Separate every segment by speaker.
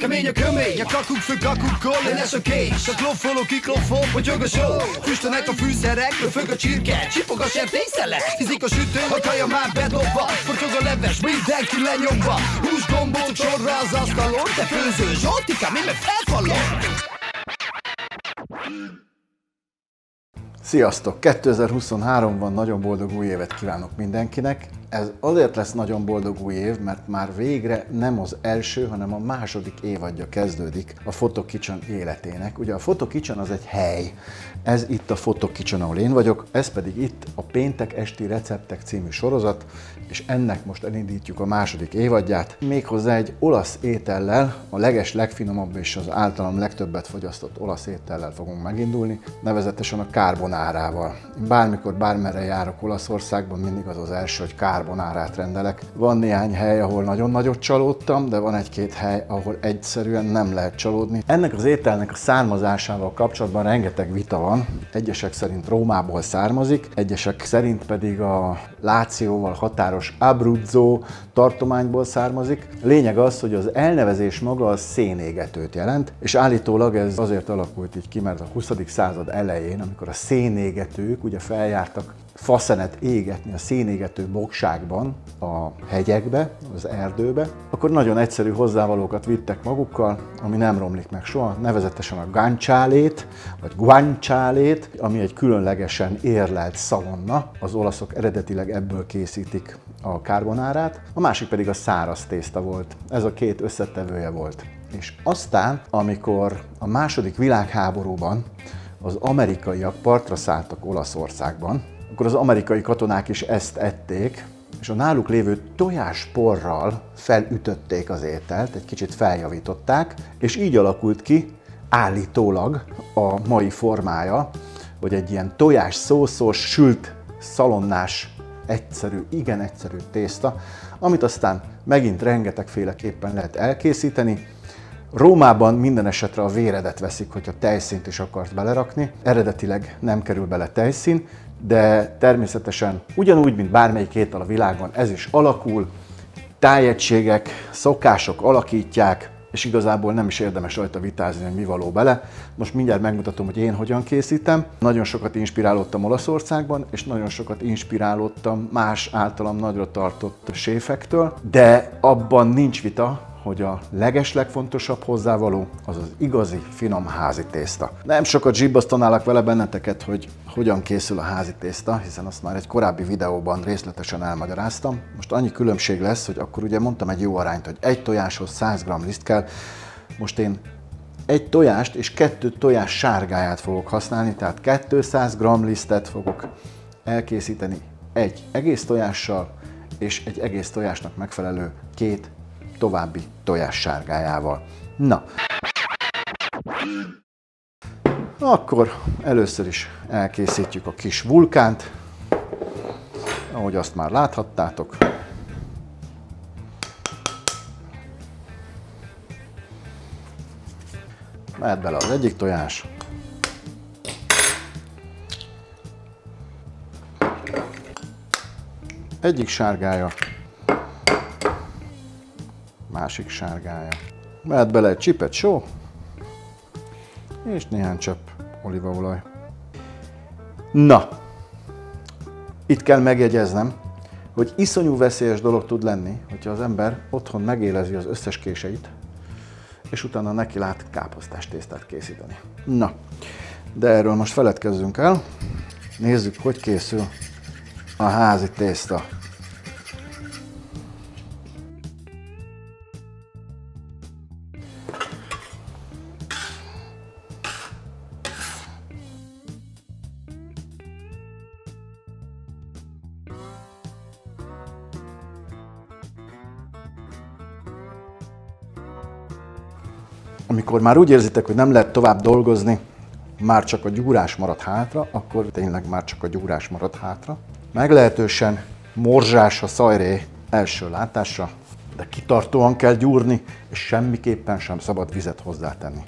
Speaker 1: Kemény a kömény, a kakuk fő kakukkol, én lesz a kés. A kloffoló kiklofol, potyog a só. Füstönek a fűszerek, löfög a csirke. Csipog a sertészele, fizik a sütő, a kaja már bedobva. Fortyog a leves, mindenki lenyomva. Húsgombócok sorra az asztalon, te főző Zsoltikám, én meg felfallom.
Speaker 2: Sziasztok! 2023-ban nagyon boldog új évet kívánok mindenkinek. Ez azért lesz nagyon boldog új év, mert már végre nem az első, hanem a második évadja kezdődik a Photo Kitchen életének. Ugye a Photo Kitchen az egy hely. Ez itt a Photo Kitchen, ahol én vagyok, ez pedig itt a Péntek esti receptek című sorozat, és ennek most elindítjuk a második évadját, méghozzá egy olasz étellel, a legfinomabb és az általam legtöbbet fogyasztott olasz étellel fogunk megindulni, nevezetesen a carbonárával. Én bármikor, bármerre járok Olaszországban, mindig az az első, hogy carbonárát rendelek. Van néhány hely, ahol nagyon nagyot csalódtam, de van egy-két hely, ahol egyszerűen nem lehet csalódni. Ennek az ételnek a származásával kapcsolatban rengeteg vita van. Egyesek szerint Rómából származik, egyesek szerint pedig a Lációval határos Abruzzo tartományból származik. A lényeg az, hogy az elnevezés maga a szénégetőt jelent, és állítólag ez azért alakult így ki, mert a 20. század elején, amikor a szénégetők ugye feljártak faszenet égetni a szénégető bokságban, a hegyekbe, az erdőbe, akkor nagyon egyszerű hozzávalókat vittek magukkal, ami nem romlik meg soha, nevezetesen a guancialét, vagy guancialét, ami egy különlegesen érlelt szalonna. Az olaszok eredetileg ebből készítik a carbonárát, a másik pedig a száraz tészta volt. Ez a két összetevője volt. És aztán, amikor a második világháborúban az amerikaiak partra szálltak Olaszországban, akkor az amerikai katonák is ezt ették, és a náluk lévő tojásporral felütötték az ételt, egy kicsit feljavították, és így alakult ki állítólag a mai formája, hogy egy ilyen tojás szószos, sült, szalonnás, igen egyszerű tészta, amit aztán megint rengetegféleképpen lehet elkészíteni. Rómában minden esetre a véredet veszik, hogyha tejszínt is akarsz belerakni. Eredetileg nem kerül bele tejszín, de természetesen ugyanúgy, mint bármelyik étel a világon, ez is alakul, tájegységek, szokások alakítják, és igazából nem is érdemes rajta vitázni, hogy mi való bele. Most mindjárt megmutatom, hogy én hogyan készítem. Nagyon sokat inspirálódtam Olaszországban, és nagyon sokat inspirálódtam más általam nagyra tartott séfektől, de abban nincs vita, hogy a legfontosabb hozzávaló az az igazi, finom házi tészta. Nem sokat zsibbasztanálak vele benneteket, hogy hogyan készül a házi tészta, hiszen azt már egy korábbi videóban részletesen elmagyaráztam. Most annyi különbség lesz, hogy akkor ugye mondtam egy jó arányt, hogy egy tojáshoz 100 g liszt kell. Most én egy tojást és 2 tojás sárgáját fogok használni, tehát 200 g lisztet fogok elkészíteni egy egész tojással, és egy egész tojásnak megfelelő 2 további tojás sárgájával. Na, akkor először is elkészítjük a kis vulkánt, ahogy azt már láthattátok. Mehet bele az egyik tojás. Egyik sárgája. Másik sárgája. Mehet bele egy csipet só, és néhány csepp olívaolaj. Na, itt kell megjegyeznem, hogy iszonyú veszélyes dolog tud lenni, hogyha az ember otthon megélezi az összes késeit, és utána neki lát káposztás tésztát készíteni. Na, de erről most feledkezzünk el. Nézzük, hogy készül a házi tészta. Amikor már úgy érzitek, hogy nem lehet tovább dolgozni, már csak a gyúrás marad hátra, akkor tényleg már csak a gyúrás marad hátra. Meglehetősen morzsás a szajré első látásra, de kitartóan kell gyúrni, és semmiképpen sem szabad vizet hozzátenni.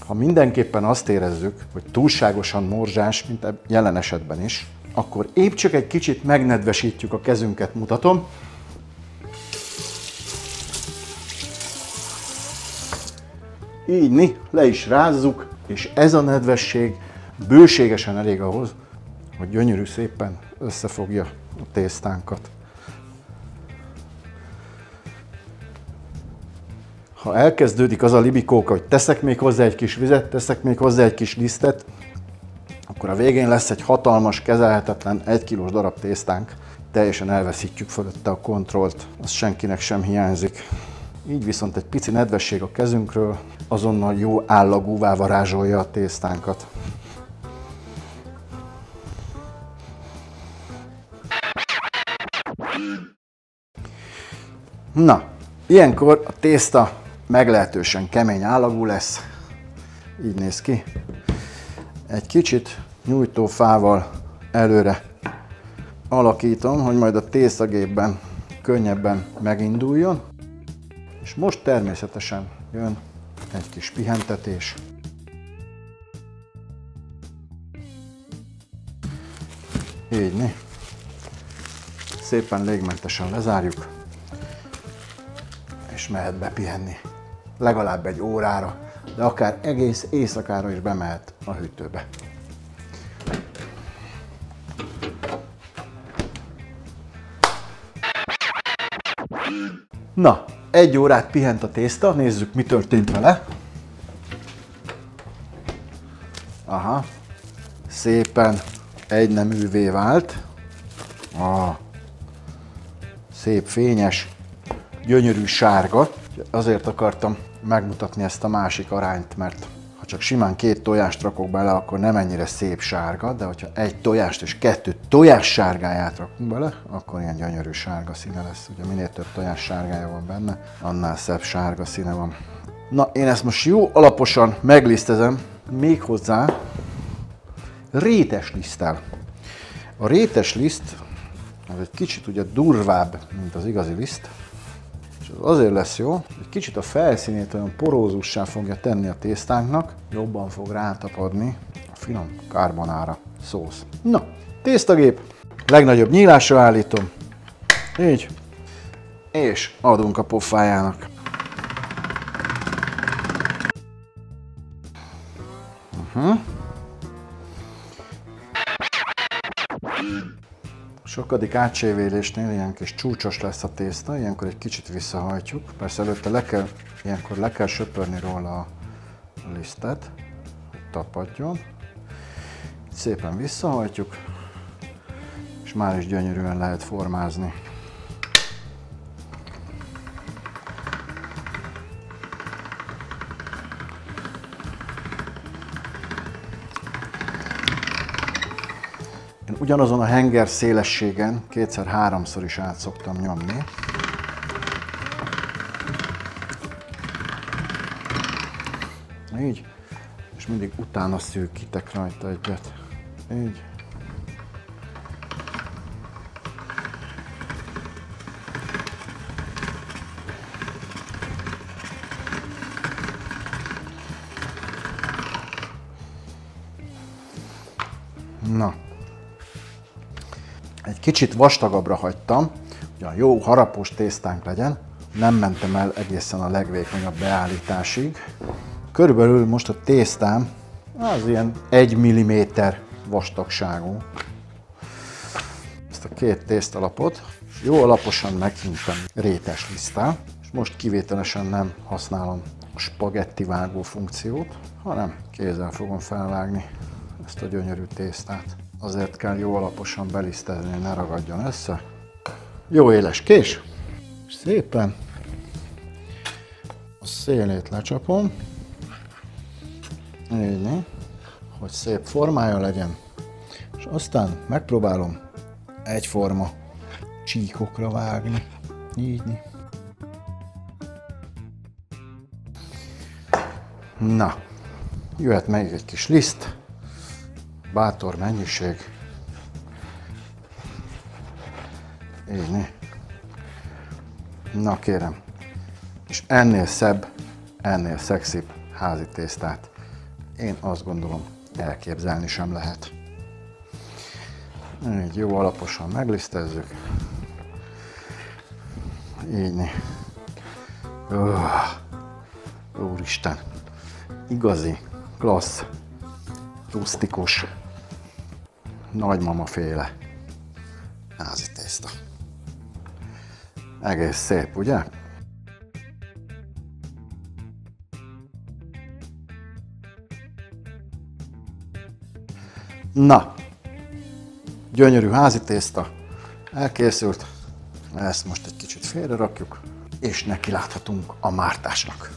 Speaker 2: Ha mindenképpen azt érezzük, hogy túlságosan morzsás, mint jelen esetben is, akkor épp csak egy kicsit megnedvesítjük a kezünket, mutatom, Így le is rázzuk, és ez a nedvesség bőségesen elég ahhoz, hogy gyönyörű szépen összefogja a tésztánkat. Ha elkezdődik az a libikóka, hogy teszek még hozzá egy kis vizet, teszek még hozzá egy kis lisztet, akkor a végén lesz egy hatalmas, kezelhetetlen 1 kilós darab tésztánk. Teljesen elveszítjük fölötte a kontrollt, az senkinek sem hiányzik. Így viszont egy pici nedvesség a kezünkről azonnal jó állagúvá varázsolja a tésztánkat. Na, ilyenkor a tészta meglehetősen kemény állagú lesz. Így néz ki. Egy kicsit nyújtófával előre alakítom, hogy majd a tésztagépben könnyebben meginduljon. És most természetesen jön egy kis pihentetés. Így, szépen légmentesen lezárjuk, és mehet bepihenni. Legalább 1 órára, de akár egész éjszakára is bemehet a hűtőbe. Na, 1 órát pihent a tészta, nézzük, mi történt vele. Aha, szépen egyneművé vált. Szép, fényes, gyönyörű sárga. Azért akartam megmutatni ezt a másik arányt, mert ha csak simán 2 tojást rakok bele, akkor nem ennyire szép sárga, de hogyha 1 tojást és 2 tojás sárgáját rakunk bele, akkor ilyen gyönyörű sárga színe lesz. Ugye minél több tojás sárgája van benne, annál szebb sárga színe van. Na, én ezt most jó alaposan meglisztezem, méghozzá rétes liszttel. A rétes liszt az egy kicsit ugye durvább, mint az igazi liszt. És az azért lesz jó, hogy kicsit a felszínét olyan porózussá fogja tenni a tésztánknak, jobban fog rátapadni a finom carbonara szósz. Na, tésztagép, legnagyobb nyílásra állítom, így, és adunk a pofájának. Sokadik átsévélésnél ilyen kis csúcsos lesz a tészta, ilyenkor egy kicsit visszahajtjuk. Persze előtte ilyenkor le kell söpörni róla a lisztet, hogy tapadjon. Szépen visszahajtjuk, és már is gyönyörűen lehet formázni. Én ugyanazon a henger szélességen 2-3-szor is át szoktam nyomni. Így. És mindig utána szűkítek rajta egyet. Így. Na. Egy kicsit vastagabbra hagytam, hogy a jó harapós tésztánk legyen. Nem mentem el egészen a legvékonyabb beállításig. Körülbelül most a tésztám az ilyen 1 mm vastagságú. Ezt a 2 tésztalapot jó alaposan meghintam rétes liszttel. És most kivételesen nem használom a spagetti vágó funkciót, hanem kézzel fogom felvágni ezt a gyönyörű tésztát. Azért kell jó alaposan belisztezni, hogy ne ragadjon össze. Jó éles kés, és szépen a szélét lecsapom, így, hogy szép formája legyen, és aztán megpróbálom egyforma csíkokra vágni, így. Na, jöhet még egy kis liszt. Bátor mennyiség. Így. Na kérem. És ennél szebb, ennél szexibb házi tésztát én azt gondolom elképzelni sem lehet. Így jó alaposan meglisztezzük. Így. Úristen. igazi, klassz, rusztikus, nagymama féle házi tészta. Egész szép, ugye? Na, gyönyörű házi tészta elkészült, ezt most egy kicsit félre rakjuk, és neki láthatunk a mártásnak.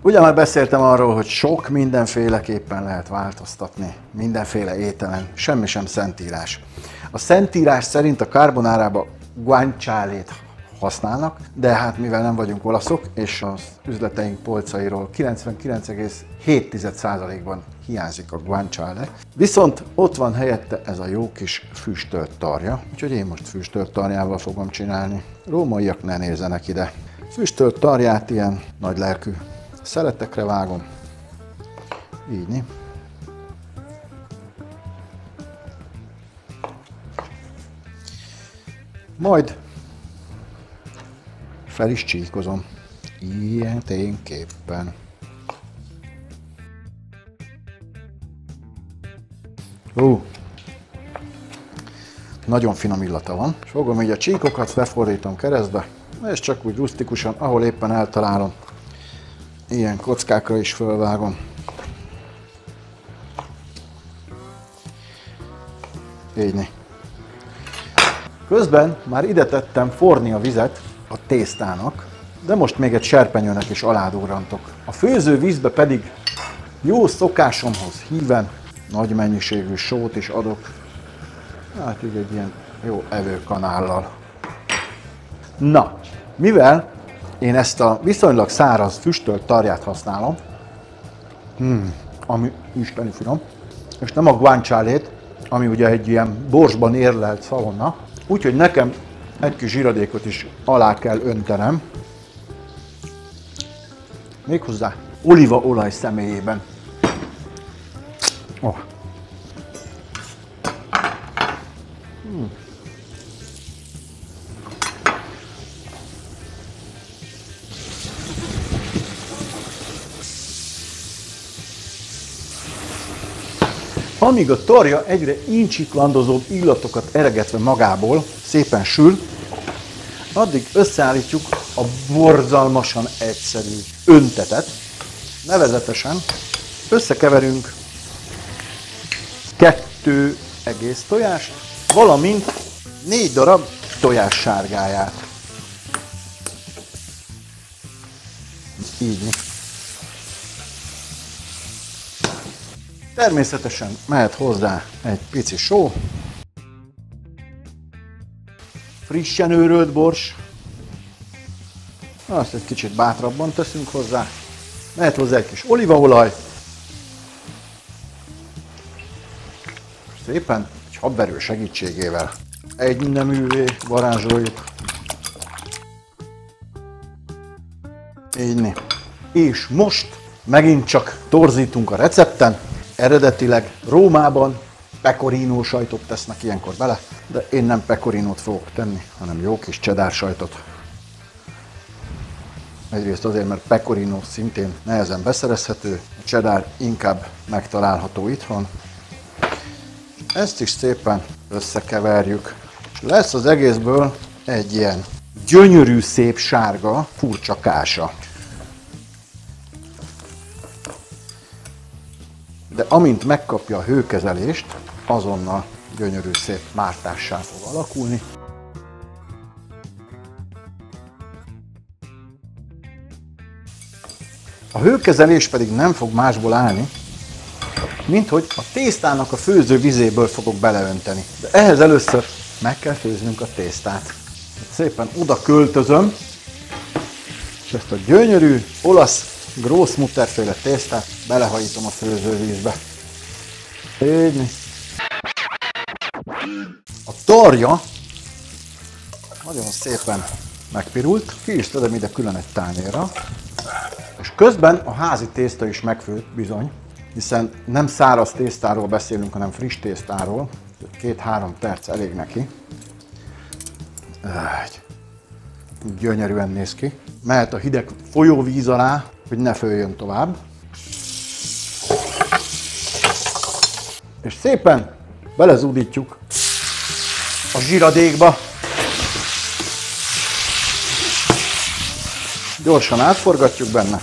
Speaker 2: Ugye már beszéltem arról, hogy sok mindenféleképpen lehet változtatni, mindenféle ételen, semmi sem szentírás. A szentírás szerint a carbonárában guanciale-t használnak, de hát mivel nem vagyunk olaszok, és az üzleteink polcairól 99,7%-ban hiányzik a guanciale, viszont ott van helyette ez a jó kis füstölt tarja, úgyhogy én most füstölt tarjával fogom csinálni. Rómaiak ne nézzenek ide. Füstölt tarját ilyen nagy lelkű szeletekre vágom, így. Majd fel is csíkozom, ilyen tényképpen. Nagyon finom illata van. És fogom így a csíkokat, lefordítom keresztbe, és csak úgy rusztikusan, ahol éppen eltalálom, ilyen kockákra is fölvágom. Így. Közben már ide tettem forni a vizet a tésztának, de most még egy serpenyőnek is aládurrantok. A főző vízbe pedig jó szokásomhoz híven nagy mennyiségű sót is adok. Hát így egy ilyen jó evőkanállal. Na, mivel én ezt a viszonylag száraz füstölt tarját használom, ami isteni finom, és nem a guanciale-t, ami ugye egy ilyen borsban érlelt szalonna, úgyhogy nekem egy kis zsiradékot is alá kell öntenem, méghozzá olívaolaj személyében. Oh. Amíg a tarja egyre incsiklandozóbb illatokat eregetve magából szépen sül, addig összeállítjuk a borzalmasan egyszerű öntetet. Nevezetesen összekeverünk 2 egész tojást, valamint 4 darab tojás sárgáját. Így. Természetesen mehet hozzá egy pici só, frissen őrölt bors, azt egy kicsit bátrabban teszünk hozzá, mehet hozzá egy kis olívaolaj, szépen egy habverő segítségével egyneművé varázsoljuk. Így. És most megint csak torzítunk a recepten. Eredetileg Rómában pecorino sajtot tesznek ilyenkor bele, de én nem pecorinót fogok tenni, hanem jó kis cheddar sajtot. Egyrészt azért, mert pecorino szintén nehezen beszerezhető, a cheddar inkább megtalálható itthon. Ezt is szépen összekeverjük, és lesz az egészből egy ilyen gyönyörű, szép sárga, furcsa kása. De amint megkapja a hőkezelést, azonnal gyönyörű szép mártássá fog alakulni. A hőkezelés pedig nem fog másból állni, mint hogy a tésztának a főző vizéből fogok beleönteni. De ehhez először meg kell főznünk a tésztát. Szépen oda költözöm, és ezt a gyönyörű olasz Grossmutterféle tésztát belehajítom a főzővízbe. Így. A tarja nagyon szépen megpirult, ki is teszem ide külön egy tányérra, és közben a házi tészta is megfőtt bizony, hiszen nem száraz tésztáról beszélünk, hanem friss tésztáról, 2-3 perc elég neki. Gyönyörűen néz ki. Mehet a hideg folyóvíz alá, hogy ne főjön tovább. És szépen belezúdítjuk a zsiradékba. Gyorsan átforgatjuk benne.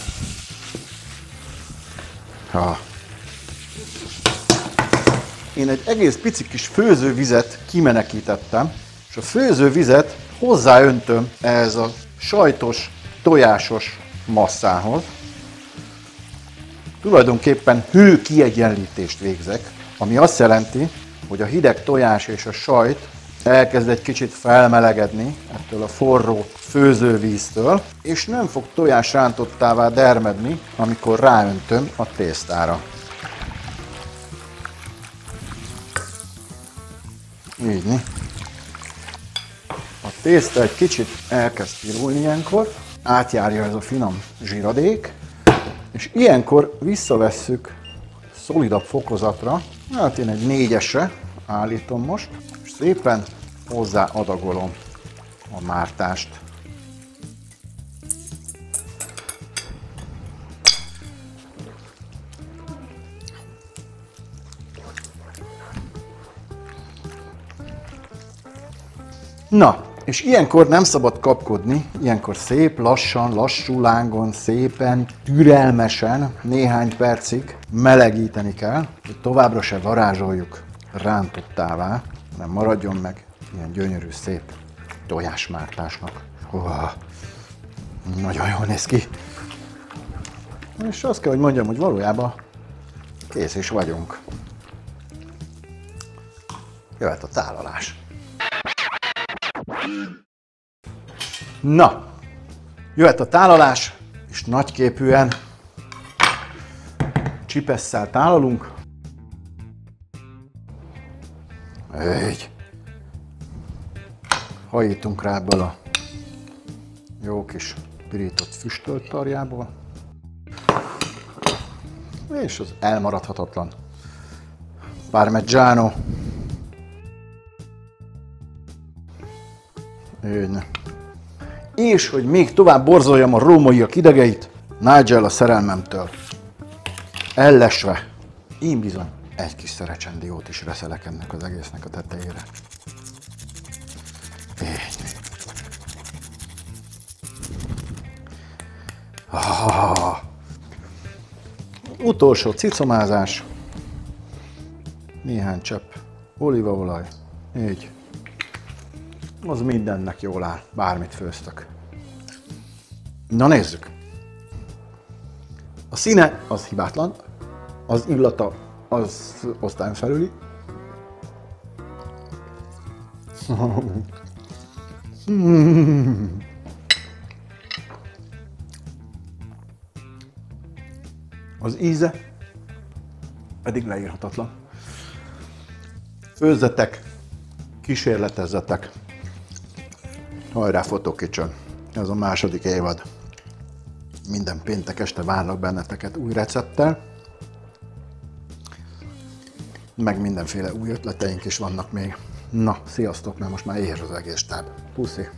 Speaker 2: Én egy egész pici kis főzővizet kimenekítettem, és a főzővizet hozzáöntöm ehhez a sajtos, tojásos masszához. Tulajdonképpen hőkiegyenlítést végzek, ami azt jelenti, hogy a hideg tojás és a sajt elkezd egy kicsit felmelegedni ettől a forró főzővíztől, és nem fog tojásrántottává dermedni, amikor ráöntöm a tésztára. Így. A tészta egy kicsit elkezd pirulni ilyenkor, átjárja ez a finom zsiradék, és ilyenkor visszavesszük szolidabb fokozatra, hát én egy 4-esre állítom most, és szépen hozzáadagolom a mártást. Na, és ilyenkor nem szabad kapkodni, ilyenkor szép lassan, lassú lángon, szépen, türelmesen, néhány percig melegíteni kell, hogy továbbra se varázsoljuk rántottává, hanem maradjon meg ilyen gyönyörű, szép tojásmártásnak. Nagyon jól néz ki. És azt kell, hogy mondjam, hogy valójában kész is vagyunk. Jöhet a tálalás. Na, jöhet a tálalás, és nagyképűen csipesszel tálalunk. Így. Hajítunk rá ebből a jó kis pirított füstölt tarjából. És az elmaradhatatlan parmigiano. És hogy még tovább borzoljam a rómaiak idegeit, Nigel a szerelmemtől ellesve, én bizony egy kis szerecsendiót is reszelek ennek az egésznek a tetejére. Utolsó cicomázás, néhány csepp olívaolaj, így. Az mindennek jól áll, bármit főztök. Na nézzük! A színe az hibátlan, az illata az osztályon felüli. Az íze pedig leírhatatlan. Főzzetek, kísérletezzetek. Hajrá Photo Kitchen! Ez a második évad. Minden péntek este várlak benneteket új recepttel. Meg mindenféle új ötleteink is vannak még. Na, sziasztok, mert most már ér az egész táb. Puszi!